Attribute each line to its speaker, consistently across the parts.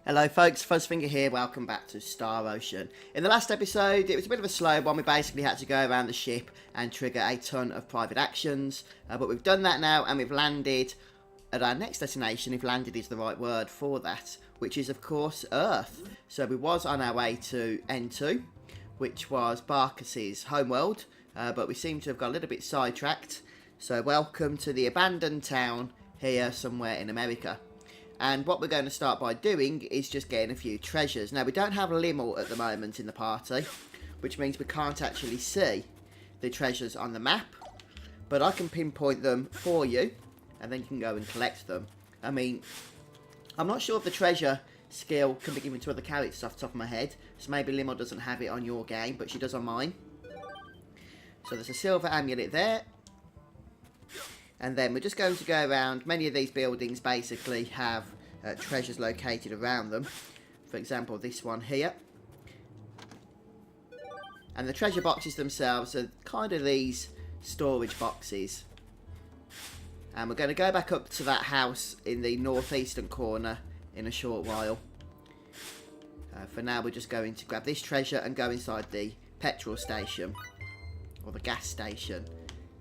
Speaker 1: Hello folks, Fuzzfinger here, welcome back to Star Ocean. In the last episode, it was a bit of a slow one. We basically had to go around the ship and trigger a ton of private actions. But we've done that now and we've landed at our next destination, if landed is the right word for that, which is of course Earth. So we was on our way to N2, which was Barkas's homeworld, but we seem to have got a little bit sidetracked. So welcome to the abandoned town here somewhere in America. And what we're going to start by doing is just getting a few treasures. Now, we don't have Limmel at the moment in the party, which means we can't actually see the treasures on the map. But I can pinpoint them for you, and then you can go and collect them. I mean, I'm not sure if the treasure skill can be given to other characters off the top of my head. So maybe Limmel doesn't have it on your game, but she does on mine. So there's a silver amulet there. And then we're just going to go around. Many of these buildings basically have treasures located around them. For example, this one here. And the treasure boxes themselves are kind of these storage boxes. And we're going to go back up to that house in the northeastern corner in a short while. For now, we're just going to grab this treasure and go inside the petrol station. Or the gas station,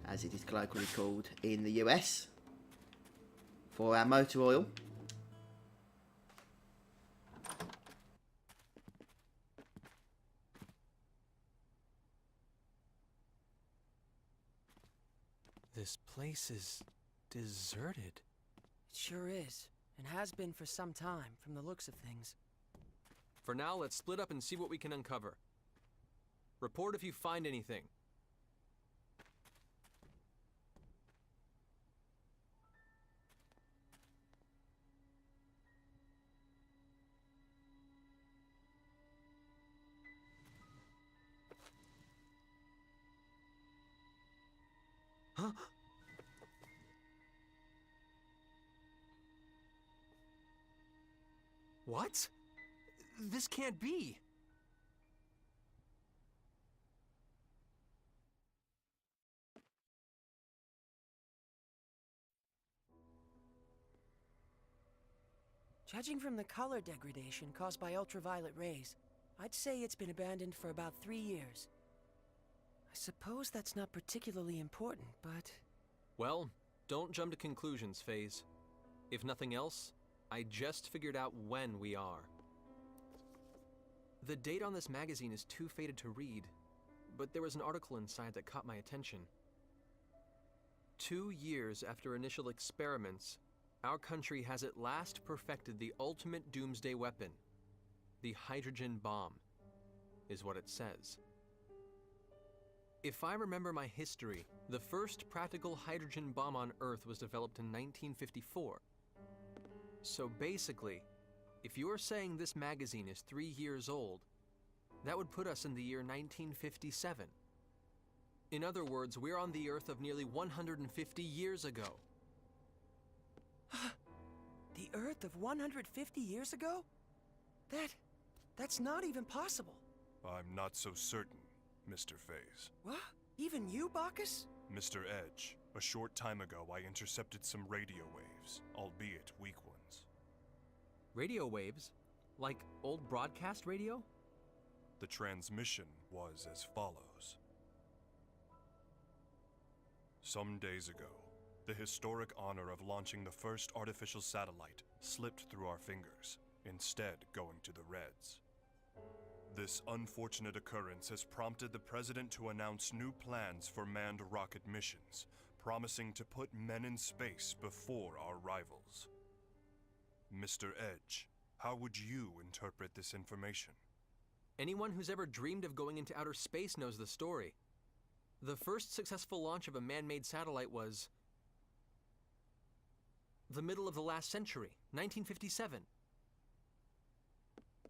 Speaker 1: as it is colloquially called in the US, for our motor oil.
Speaker 2: This place is deserted.
Speaker 3: It sure is, and has been for some time, from the looks of things.
Speaker 2: For now, let's split up and see what we can uncover. Report if you find anything. Huh? What? This can't be.
Speaker 3: Judging from the color degradation caused by ultraviolet rays, I'd say it's been abandoned for about 3 years. I suppose that's not particularly important, but...
Speaker 2: Well, don't jump to conclusions, FaZe. If nothing else, I just figured out when we are. The date on this magazine is too faded to read, but there was an article inside that caught my attention. 2 years after initial experiments, our country has at last perfected the ultimate doomsday weapon. The hydrogen bomb, is what it says. If I remember my history, the first practical hydrogen bomb on Earth was developed in 1954. So basically, if you're saying this magazine is 3 years old, that would put us in the year 1957. In other words, we're on the Earth of nearly 150 years ago.
Speaker 3: The Earth of 150 years ago? That's not even possible.
Speaker 4: I'm not so certain, Mr. FaZe.
Speaker 3: What? Even you, Bacchus?
Speaker 4: Mr. Edge, a short time ago I intercepted some radio waves, albeit weak ones.
Speaker 2: Radio waves? Like old broadcast radio?
Speaker 4: The transmission was as follows. Some days ago, the historic honor of launching the first artificial satellite slipped through our fingers, instead going to the Reds. This unfortunate occurrence has prompted the President to announce new plans for manned rocket missions, promising to put men in space before our rivals. Mr. Edge, how would you interpret this information?
Speaker 2: Anyone who's ever dreamed of going into outer space knows the story. The first successful launch of a man-made satellite was the middle of the last century, 1957.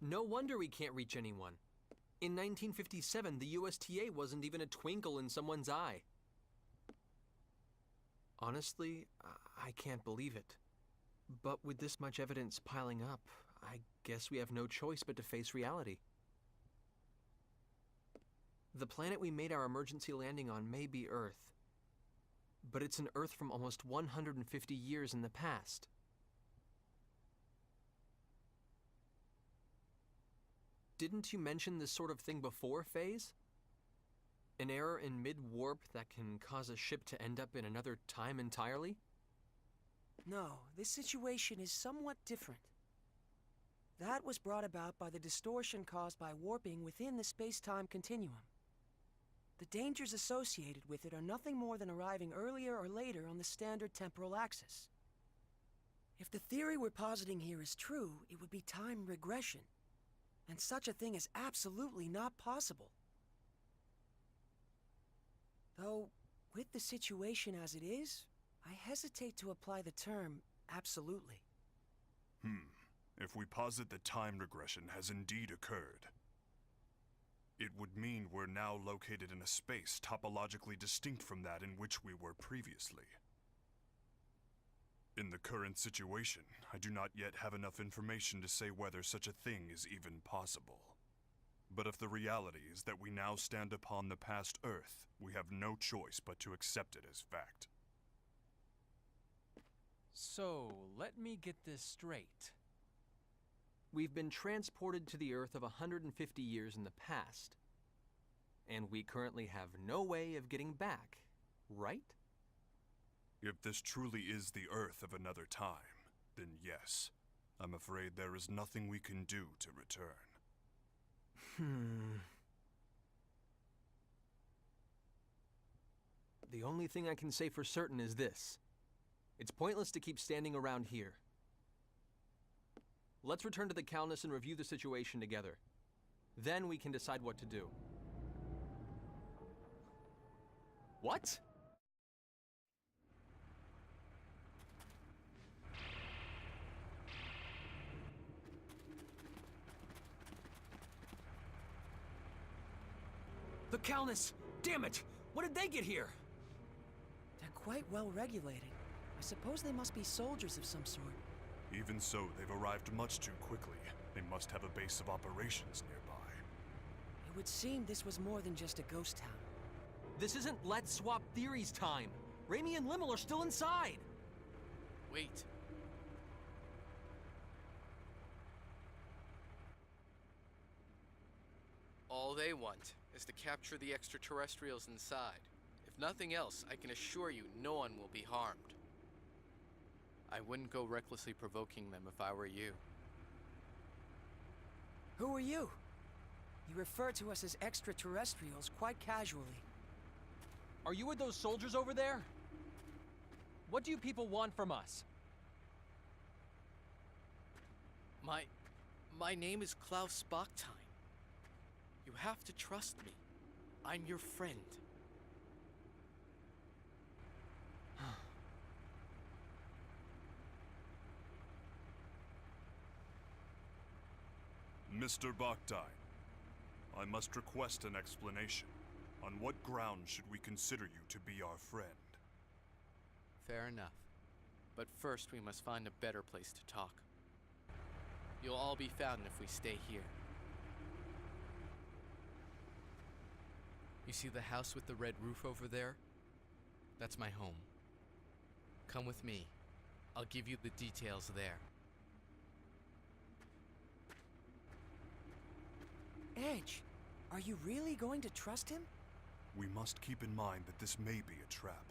Speaker 2: No wonder we can't reach anyone. In 1957, the USTA wasn't even a twinkle in someone's eye. Honestly, I can't believe it. But with this much evidence piling up, I guess we have no choice but to face reality. The planet we made our emergency landing on may be Earth, but it's an Earth from almost 150 years in the past. Didn't you mention this sort of thing before, Phase? An error in mid-warp that can cause a ship to end up in another time entirely?
Speaker 3: No, this situation is somewhat different. That was brought about by the distortion caused by warping within the space-time continuum. The dangers associated with it are nothing more than arriving earlier or later on the standard temporal axis. If the theory we're positing here is true, it would be time regression. And such a thing is absolutely not possible. Though, with the situation as it is, I hesitate to apply the term absolutely.
Speaker 4: If we posit that time regression has indeed occurred, it would mean we're now located in a space topologically distinct from that in which we were previously. In the current situation, I do not yet have enough information to say whether such a thing is even possible. But if the reality is that we now stand upon the past Earth, we have no choice but to accept it as fact.
Speaker 2: So, let me get this straight. We've been transported to the Earth of 150 years in the past. And we currently have no way of getting back, right?
Speaker 4: If this truly is the Earth of another time, then yes. I'm afraid there is nothing we can do to return.
Speaker 2: The only thing I can say for certain is this. It's pointless to keep standing around here. Let's return to the Calnus and review the situation together. Then we can decide what to do. What? The Calnus! Damn it! When did they get here?
Speaker 3: They're quite well regulated. I suppose they must be soldiers of some sort.
Speaker 4: Even so, they've arrived much too quickly. They must have a base of operations nearby.
Speaker 3: It would seem this was more than just a ghost town.
Speaker 2: This isn't Let's Swap Theories time. Raimi and Limmel are still inside.
Speaker 5: Wait. All they want is to capture the extraterrestrials inside. If nothing else, I can assure you no one will be harmed. I wouldn't go recklessly provoking them if I were you.
Speaker 3: Who are you? You refer to us as extraterrestrials quite casually.
Speaker 2: Are you with those soldiers over there? What do you people want from us?
Speaker 5: My name is Klaus Bachstein. You have to trust me. I'm your friend.
Speaker 4: Mr. Bachstein, I must request an explanation. On what ground should we consider you to be our friend?
Speaker 5: Fair enough. But first we must find a better place to talk. You'll all be found if we stay here. You see the house with the red roof over there? That's my home. Come with me. I'll give you the details there.
Speaker 3: Edge, are you really going to trust him?
Speaker 4: We must keep in mind that this may be a trap.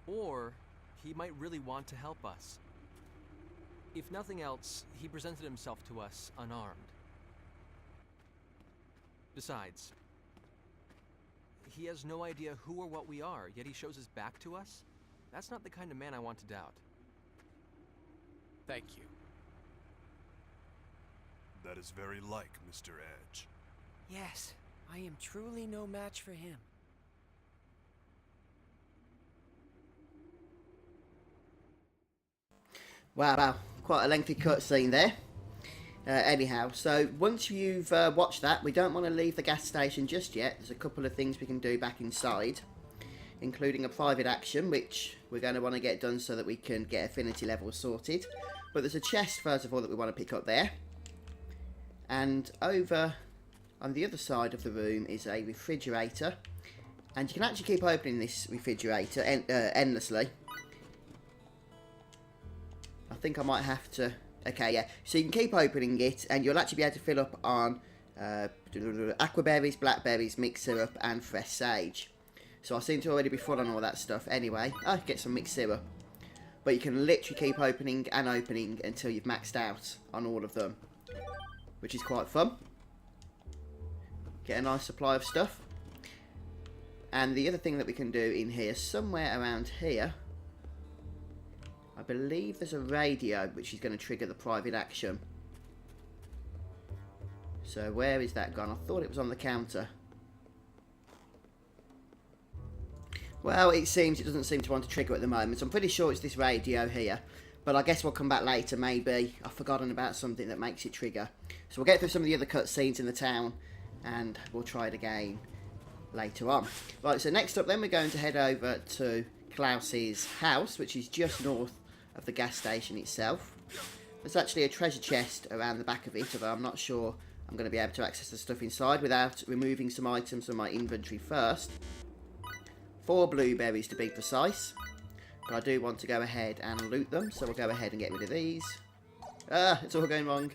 Speaker 2: Or he might really want to help us. If nothing else, he presented himself to us unarmed. Besides, he has no idea who or what we are, yet he shows his back to us? That's not the kind of man I want to doubt.
Speaker 5: Thank you.
Speaker 4: That is very like Mr. Edge.
Speaker 3: Yes, I am truly no match for him.
Speaker 1: Wow, quite a lengthy cutscene there. Anyhow, so once you've watched that, we don't want to leave the gas station just yet. There's a couple of things we can do back inside, including a private action, which we're going to want to get done so that we can get affinity levels sorted. But there's a chest, first of all, that we want to pick up there. And over on the other side of the room is a refrigerator. And you can actually keep opening this refrigerator endlessly. I think I might have to Okay, yeah. So you can keep opening it, and you'll actually be able to fill up on aquaberries, blackberries, mixed syrup, and fresh sage. So I seem to already be full on all that stuff anyway. Oh, get some mixed syrup. But you can literally keep opening and opening until you've maxed out on all of them, which is quite fun. Get a nice supply of stuff. And the other thing that we can do in here, somewhere around here, I believe there's a radio which is going to trigger the private action. So where is that gone? I thought it was on the counter. Well, it seems it doesn't seem to want to trigger at the moment. So I'm pretty sure it's this radio here. But I guess we'll come back later, maybe. I've forgotten about something that makes it trigger. So we'll get through some of the other cutscenes in the town, and we'll try it again later on. Right, so next up then we're going to head over to Klaus's house, which is just north of the gas station itself. There's actually a treasure chest around the back of it, although I'm not sure I'm going to be able to access the stuff inside without removing some items from my inventory first. 4 blueberries to be precise. But I do want to go ahead and loot them, so we'll go ahead and get rid of these. Ah, it's all going wrong.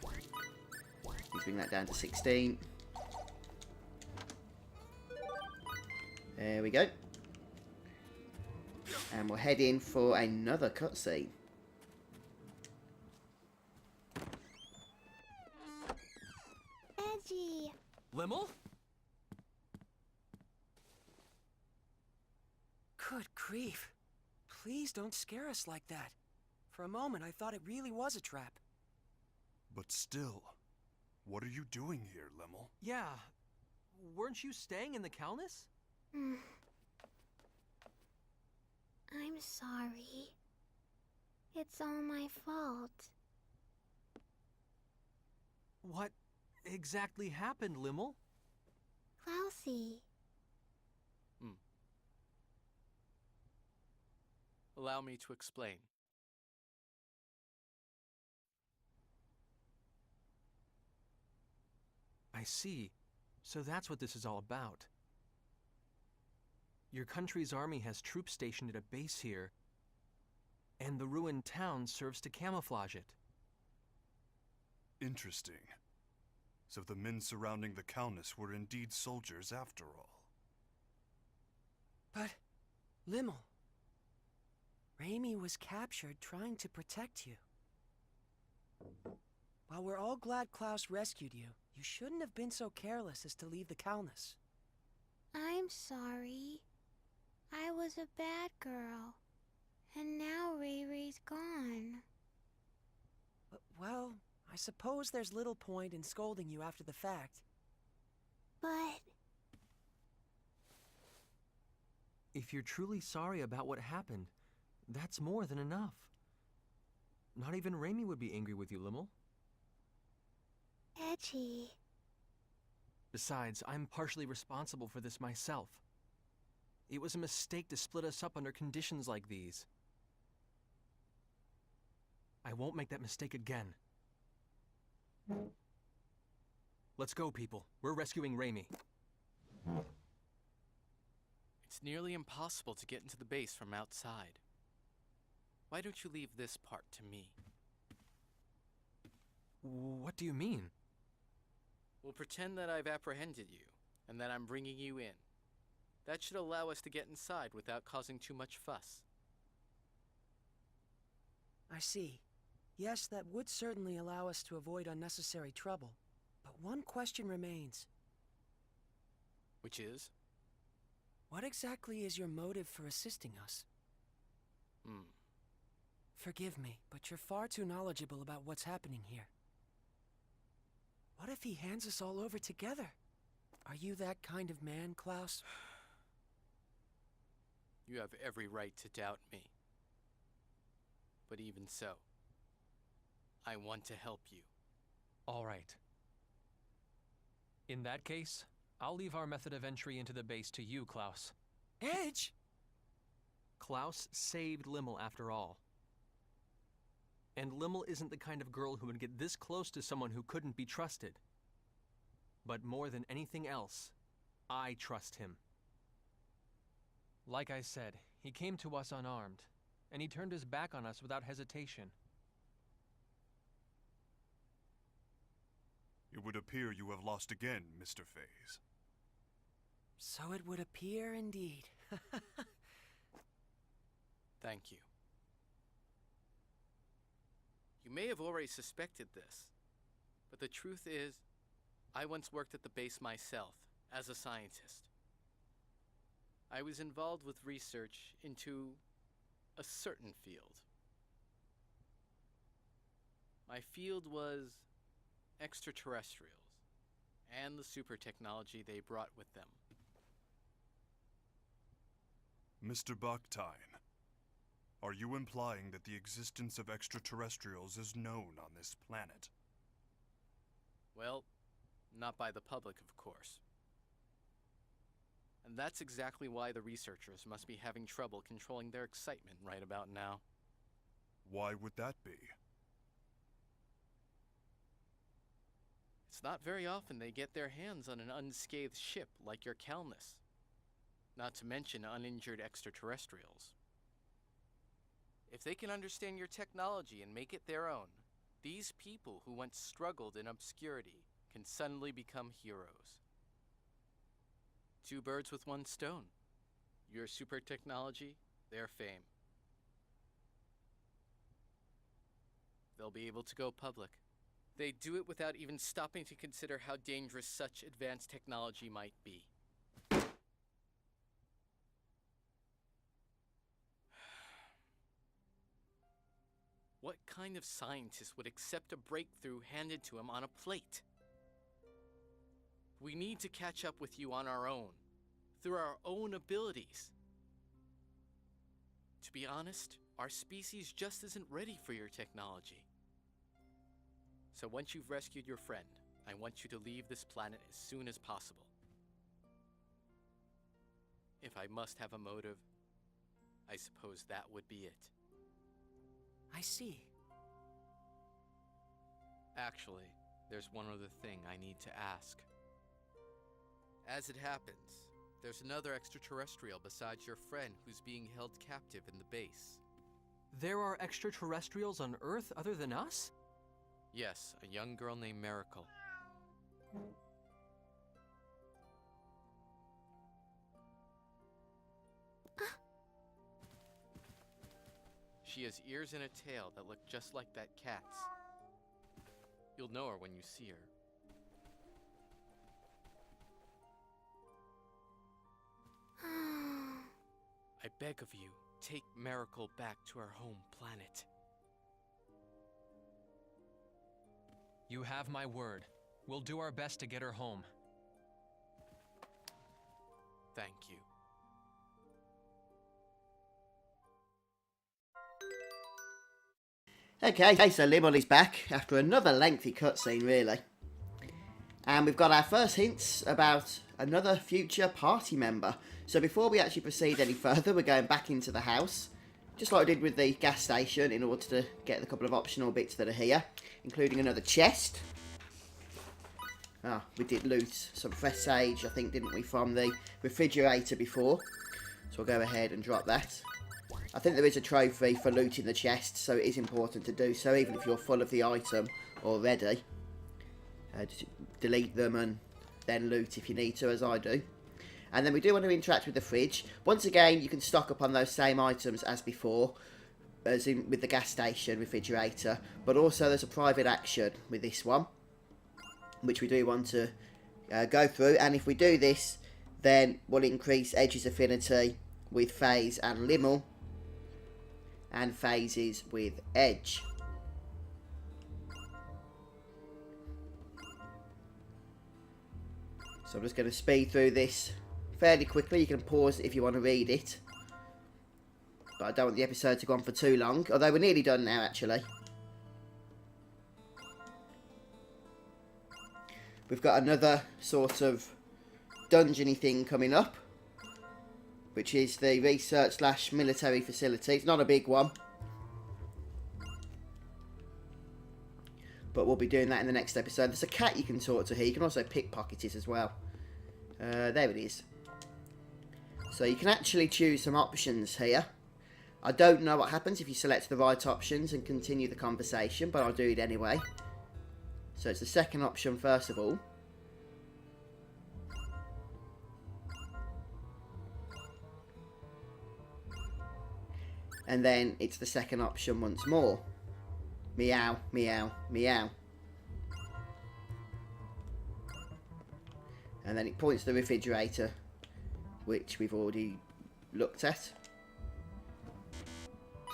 Speaker 1: Let's bring that down to 16. There we go. And we'll head in for another cutscene.
Speaker 6: Edgy.
Speaker 2: Limmel?
Speaker 3: Good grief. Please don't scare us like that. For a moment, I thought it really was a trap.
Speaker 4: But still, what are you doing here, Limmel?
Speaker 2: Yeah. Weren't you staying in the Calnus?
Speaker 6: I'm sorry. It's all my fault.
Speaker 2: What exactly happened, Limmel?
Speaker 6: Klausy.
Speaker 5: Allow me to explain.
Speaker 2: I see. So that's what this is all about. Your country's army has troops stationed at a base here, and the ruined town serves to camouflage it.
Speaker 4: Interesting. So the men surrounding the Calnus were indeed soldiers after all.
Speaker 3: But, Limmel, Raimi was captured trying to protect you. While we're all glad Klaus rescued you, you shouldn't have been so careless as to leave the Calnus.
Speaker 6: I'm sorry. I was a bad girl. And now Ray Ray's gone.
Speaker 3: Well, I suppose there's little point in scolding you after the fact.
Speaker 6: But
Speaker 2: If you're truly sorry about what happened, that's more than enough. Not even Raimi would be angry with you, Limmel.
Speaker 6: Edgy.
Speaker 2: Besides, I'm partially responsible for this myself. It was a mistake to split us up under conditions like these. I won't make that mistake again. Let's go, people. We're rescuing Raimi.
Speaker 5: It's nearly impossible to get into the base from outside. Why don't you leave this part to me?
Speaker 2: What do you mean?
Speaker 5: We'll pretend that I've apprehended you, and that I'm bringing you in. That should allow us to get inside without causing too much fuss.
Speaker 3: I see. Yes, that would certainly allow us to avoid unnecessary trouble. But one question remains.
Speaker 5: Which is?
Speaker 3: What exactly is your motive for assisting us? Forgive me, but you're far too knowledgeable about what's happening here. What if he hands us all over together? Are you that kind of man, Klaus?
Speaker 5: You have every right to doubt me. But even so, I want to help you.
Speaker 2: All right. In that case, I'll leave our method of entry into the base to you, Klaus.
Speaker 3: Edge!
Speaker 2: Klaus saved Limmel after all. And Limmel isn't the kind of girl who would get this close to someone who couldn't be trusted. But more than anything else, I trust him. Like I said, he came to us unarmed, and he turned his back on us without hesitation.
Speaker 4: It would appear you have lost again, Mr. Phase.
Speaker 3: So it would appear indeed.
Speaker 5: Thank you. You may have already suspected this, but the truth is, I once worked at the base myself as a scientist. I was involved with research into a certain field. My field was extraterrestrials and the super technology they brought with them.
Speaker 4: Mr. Baktine, are you implying that the existence of extraterrestrials is known on this planet?
Speaker 5: Well, not by the public, of course. And that's exactly why the researchers must be having trouble controlling their excitement right about now.
Speaker 4: Why would that be?
Speaker 5: It's not very often they get their hands on an unscathed ship like your Calnus. Not to mention uninjured extraterrestrials. If they can understand your technology and make it their own, these people who once struggled in obscurity can suddenly become heroes. Two birds with one stone. Your super technology, their fame. They'll be able to go public. They do it without even stopping to consider how dangerous such advanced technology might be. What kind of scientist would accept a breakthrough handed to him on a plate? We need to catch up with you on our own, through our own abilities. To be honest, our species just isn't ready for your technology. So once you've rescued your friend, I want you to leave this planet as soon as possible. If I must have a motive, I suppose that would be it.
Speaker 3: I see.
Speaker 5: Actually, there's one other thing I need to ask. As it happens, there's another extraterrestrial besides your friend who's being held captive in the base.
Speaker 2: There are extraterrestrials on Earth other than us?
Speaker 5: Yes, a young girl named Miracle. She has ears and a tail that look just like that cat's. You'll know her when you see her. I beg of you, take Miracle back to her home planet.
Speaker 2: You have my word. We'll do our best to get her home.
Speaker 5: Thank you.
Speaker 1: Okay, so Limon is back after another lengthy cutscene, really. And we've got our first hints about another future party member. So before we actually proceed any further, we're going back into the house, just like I did with the gas station, in order to get the couple of optional bits that are here, including another chest. We did loot some fresh sage, I think, didn't we, from the refrigerator before. So we'll go ahead and drop that. I think there is a trophy for looting the chest, so it is important to do so, even if you're full of the item already. Just delete them and then loot if you need to, as I do. And then we do want to interact with the fridge. Once again, you can stock up on those same items as before, as in with the gas station refrigerator. But also there's a private action with this one, which we do want to go through. And if we do this, then we'll increase Edge's affinity with Phase and Limmel, and Phases with Edge. So I'm just going to speed through this fairly quickly. You can pause if you want to read it, but I don't want the episode to go on for too long, although we're nearly done now, actually. We've got another sort of dungeony thing coming up, which is the research/military facility. It's not a big one, but we'll be doing that in the next episode. There's a cat you can talk to here. You can also pickpocket it as well. There it is. So you can actually choose some options here. I don't know what happens if you select the right options and continue the conversation, but I'll do it anyway. So it's the second option first of all. And then it's the second option once more. Meow, meow, meow. And then it points to the refrigerator, which we've already looked at.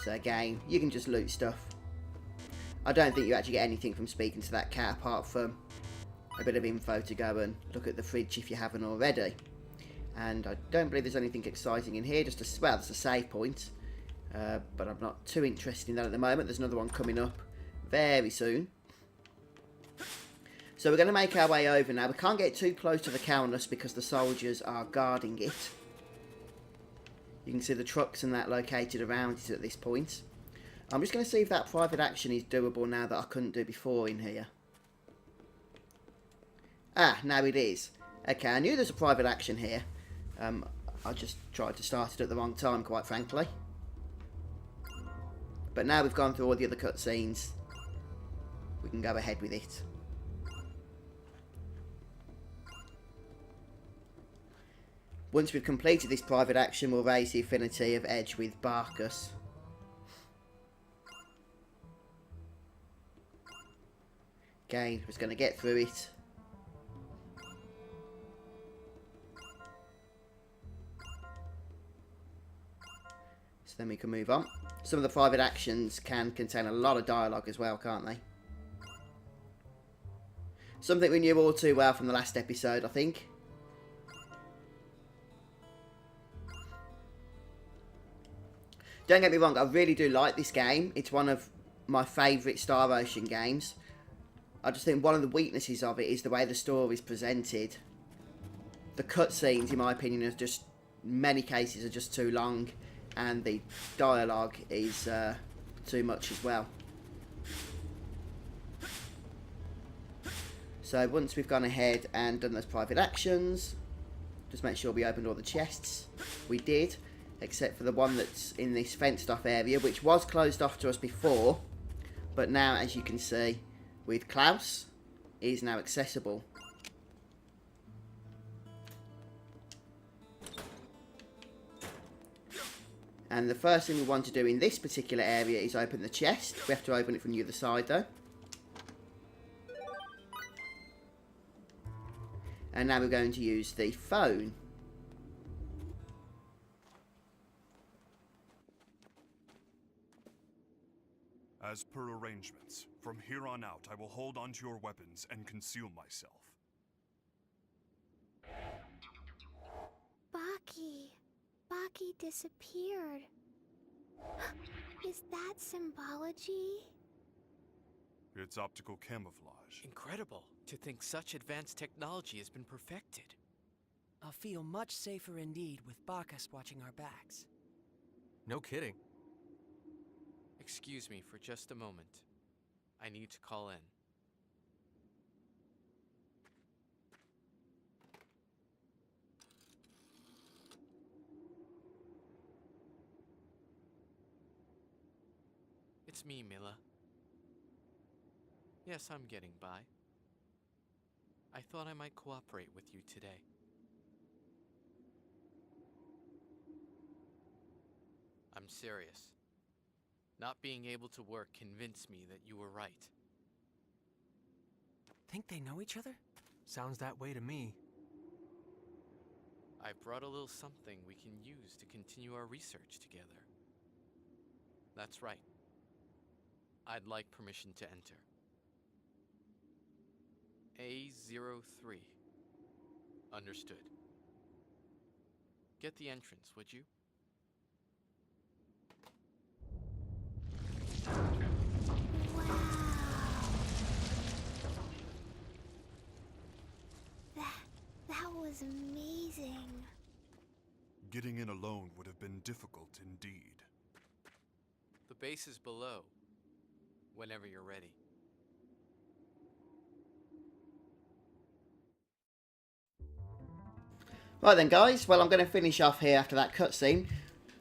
Speaker 1: So again, you can just loot stuff. I don't think you actually get anything from speaking to that cat apart from a bit of info to go and look at the fridge if you haven't already. And I don't believe there's anything exciting in here, just a, well, there's a save point. But I'm not too interested in that at the moment. There's another one coming up very soon. So we're going to make our way over now. We can't get too close to the Countess because the soldiers are guarding it. You can see the trucks and that located around it at this point. I'm just going to see if that private action is doable now that I couldn't do before in here. Ah, now it is. Okay, I knew there's a private action here. I just tried to start it at the wrong time, quite frankly. But now we've gone through all the other cutscenes, we can go ahead with it. Once we've completed this private action, we'll raise the affinity of Edge with Barkus. Again, we're just going to get through it. So then we can move on. Some of the private actions can contain a lot of dialogue as well, can't they? Something we knew all too well from the last episode, I think. Don't get me wrong, I really do like this game. It's one of my favourite Star Ocean games. I just think one of the weaknesses of it is the way the story is presented. The cutscenes, in my opinion, are just, many cases are just too long. And the dialogue is too much as well. So once we've gone ahead and done those private actions, just make sure we opened all the chests. We did, except for the one that's in this fenced off area, which was closed off to us before. But now, as you can see, with Klaus, is now accessible. And the first thing we want to do in this particular area is open the chest. We have to open it from the other side though. And now we're going to use the phone.
Speaker 4: As per arrangements, from here on out I will hold onto your weapons and conceal myself.
Speaker 6: Baki disappeared. Is that symbology?
Speaker 4: It's optical camouflage.
Speaker 5: Incredible to think such advanced technology has been perfected.
Speaker 3: I'll feel much safer indeed with Bacchus watching our backs.
Speaker 2: No kidding.
Speaker 5: Excuse me for just a moment. I need to call in. It's me, Mila. Yes, I'm getting by. I thought I might cooperate with you today. I'm serious. Not being able to work convinced me that you were right.
Speaker 3: Think they know each other?
Speaker 2: Sounds that way to me.
Speaker 5: I brought a little something we can use to continue our research together. That's right. I'd like permission to enter. A03. Understood. Get the entrance, would you?
Speaker 6: Wow. That was amazing.
Speaker 4: Getting in alone would have been difficult indeed.
Speaker 5: The base is below. Whenever you're ready.
Speaker 1: Right then guys, well I'm going to finish off here after that cutscene.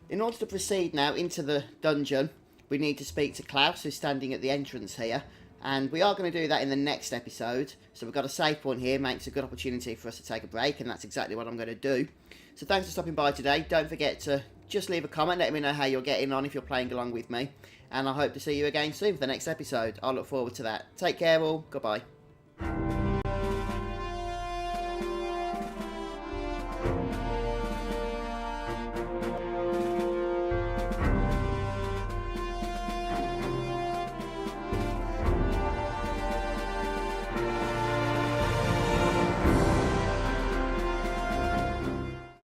Speaker 1: In order to proceed now into the dungeon, we need to speak to Klaus, who's standing at the entrance here. And we are going to do that in the next episode. So we've got a save point here, makes a good opportunity for us to take a break, and that's exactly what I'm going to do. So thanks for stopping by today. Don't forget to just leave a comment, let me know how you're getting on if you're playing along with me. And I hope to see you again soon for the next episode. I look forward to that. Take care all. Goodbye.